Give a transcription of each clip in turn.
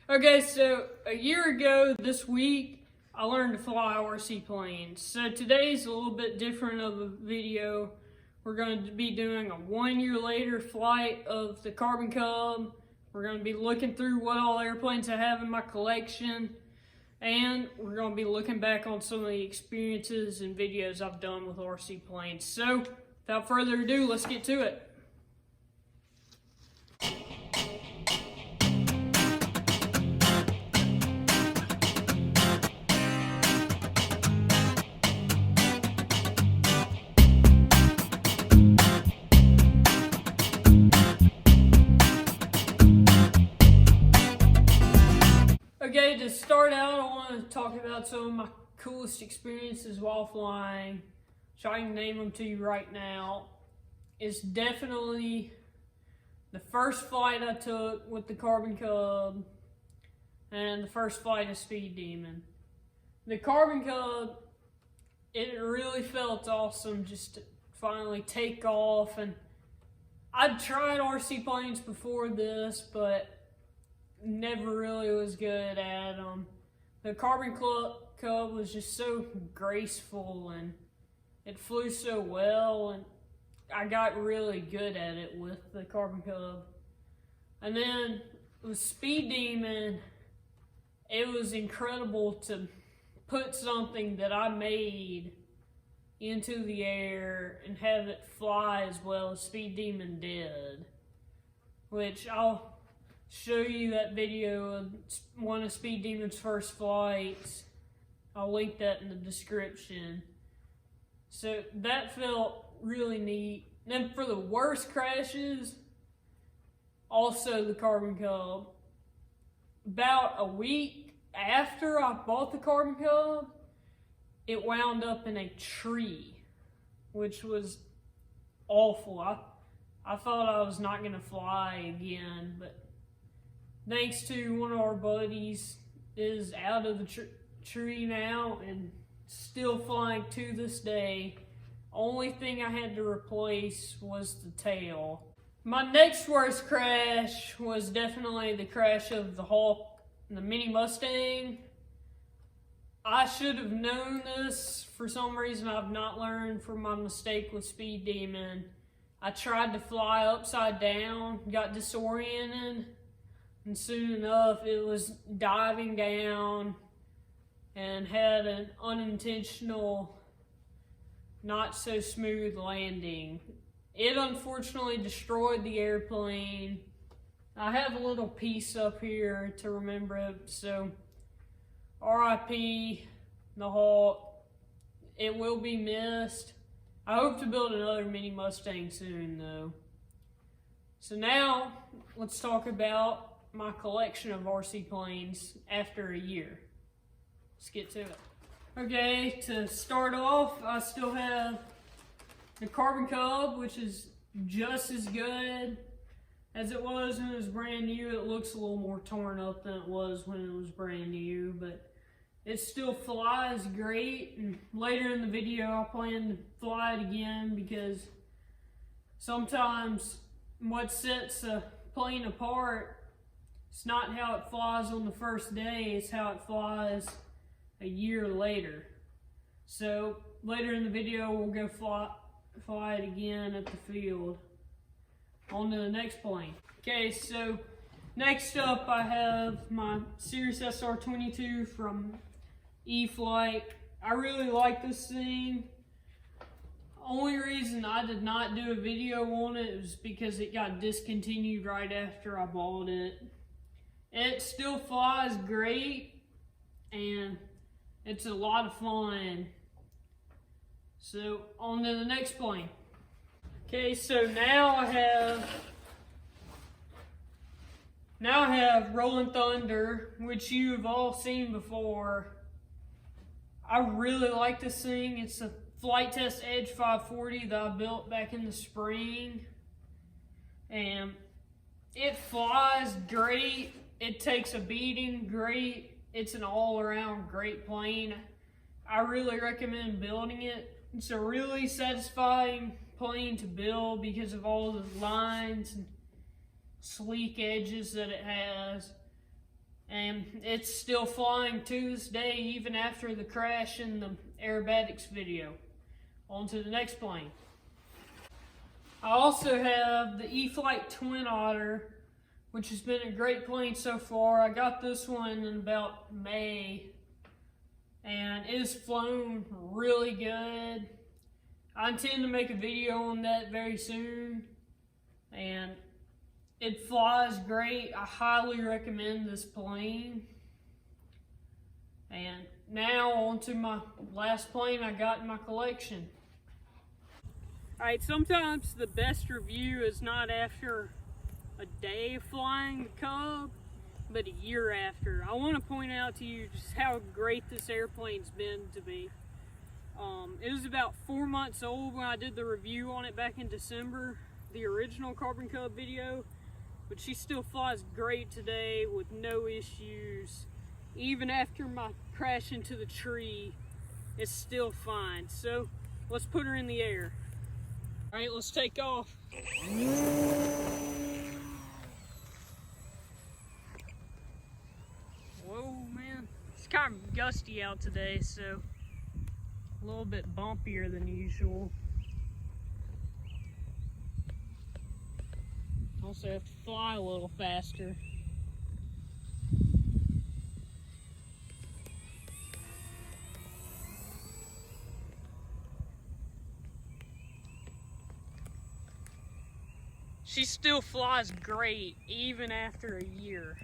Okay, so a year ago this week, I learned to fly RC planes. So today's a little bit different of a video. We're going to be doing a 1 year later flight of the Carbon Cub. We're going to be looking through what all airplanes I have in my collection. And we're going to be looking back on some of the experiences and videos I've done with RC planes. So without further ado, let's get to it. Okay, to start out, I want to talk about some of my coolest experiences while flying, which I can name them to you right now. It's definitely the first flight I took with the Carbon Cub and the first flight of Speed Demon. The Carbon Cub, it really felt awesome just to finally take off. And I'd tried RC planes before this, but never really was good at them. The Carbon Cub was just so graceful and it flew so well, and I got really good at it with the Carbon Cub. And then with Speed Demon, it was incredible to put something that I made into the air and have it fly as well as Speed Demon did, which I'll show you that video of one of Speed Demon's first flights. I'll link that in the description. So that felt really neat. Then for the worst crashes, also the Carbon Cub. About a week after I bought the Carbon Cub, it wound up in a tree, which was awful. I thought I was not going to fly again, but thanks to one of our buddies is out of the tree now and still flying to this day. Only thing I had to replace was the tail. My next worst crash was definitely the crash of the Hawk, the Mini Mustang. I should have known this. For some reason, I've not learned from my mistake with Speed Demon. I tried to fly upside down, got disoriented, and soon enough it was diving down and had an unintentional, not so smooth landing. It unfortunately destroyed the airplane. I have a little piece up here to remember it, so RIP the Hawk. It will be missed. I hope to build another Mini Mustang soon though. So now let's talk about my collection of RC planes after a year. Let's get to it. Okay, to start off, I still have the Carbon Cub, which is just as good as it was when it was brand new. It looks a little more torn up than it was when it was brand new, but it still flies great. And later in the video, I plan to fly it again because sometimes what sets a plane apart, it's not how it flies on the first day, it's how it flies a year later. So later in the video, we'll go fly it again at the field. On to the next plane. Okay, so next up I have my Cirrus SR22 from E-Flight. I really like this thing. Only reason I did not do a video on it was because it got discontinued right after I bought it. It still flies great and it's a lot of fun. So on to the next plane. Okay, so now I have Rolling Thunder, which you've all seen before. I really like this thing. It's a Flight Test Edge 540 that I built back in the spring. And it flies great. It takes a beating great. It's an all-around great plane. I really recommend building it. It's a really satisfying plane to build because of all the lines and sleek edges that it has. And and it's still flying to this day, even after the crash in the aerobatics video. On to the next plane. I also have the E-Flight Twin Otter, which has been a great plane so far. I got this one in about May, and it has flown really good. I intend to make a video on that very soon, and it flies great. I highly recommend this plane. And now on to my last plane I got in my collection. Alright, sometimes the best review is not after a day of flying the Cub, but a year after. I want to point out to you just how great this airplane's been to me. It was about 4 months old when I did the review on it back in December, the original Carbon Cub video, but she still flies great today with no issues. Even after my crash into the tree, it's still fine. So let's put her in the air. All right, let's take off. Whoa, man. It's kind of gusty out today, so a little bit bumpier than usual. Also have to fly a little faster. She still flies great, even after a year.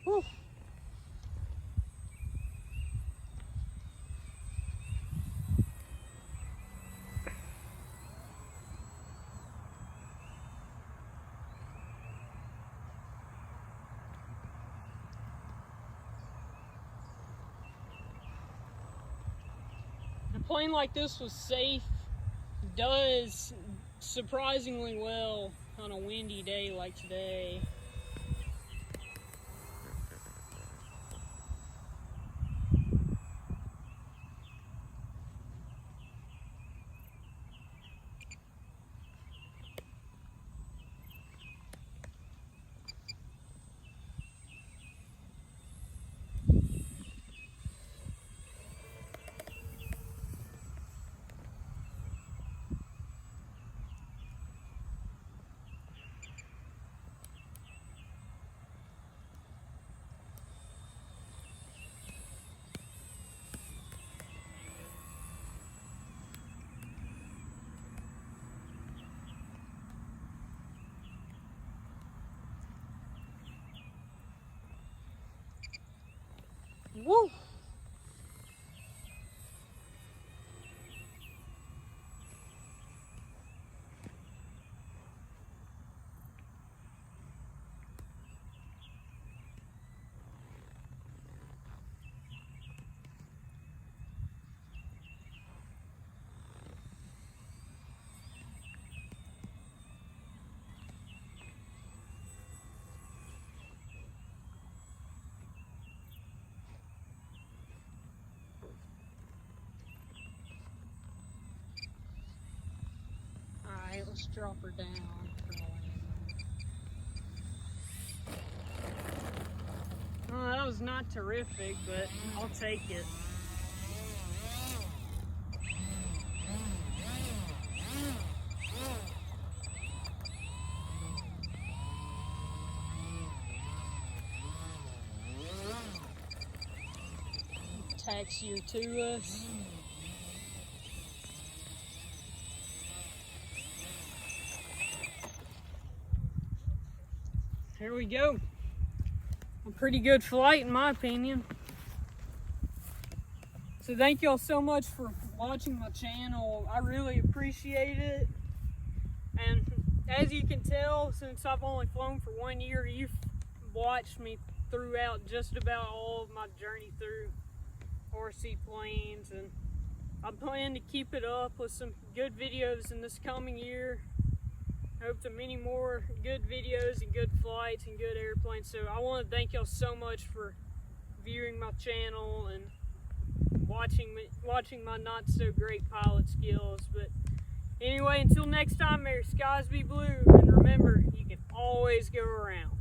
Whew. A plane like this was safe, does surprisingly well on a windy day like today. Woo! Alright, let's drop her down for the landing. Well, that was not terrific, but I'll take it. Taxi her to us. Here we go. A pretty good flight in my opinion. So thank y'all so much for watching my channel. I really appreciate it. And as you can tell, since I've only flown for 1 year, you've watched me throughout just about all of my journey through RC planes, and I plan to keep it up with some good videos in this coming year. I hope to many more good videos and good flights and good airplanes. So I want to thank y'all so much for viewing my channel and watching my not so great pilot skills. But anyway, until next time, may your skies be blue, and remember, you can always go around.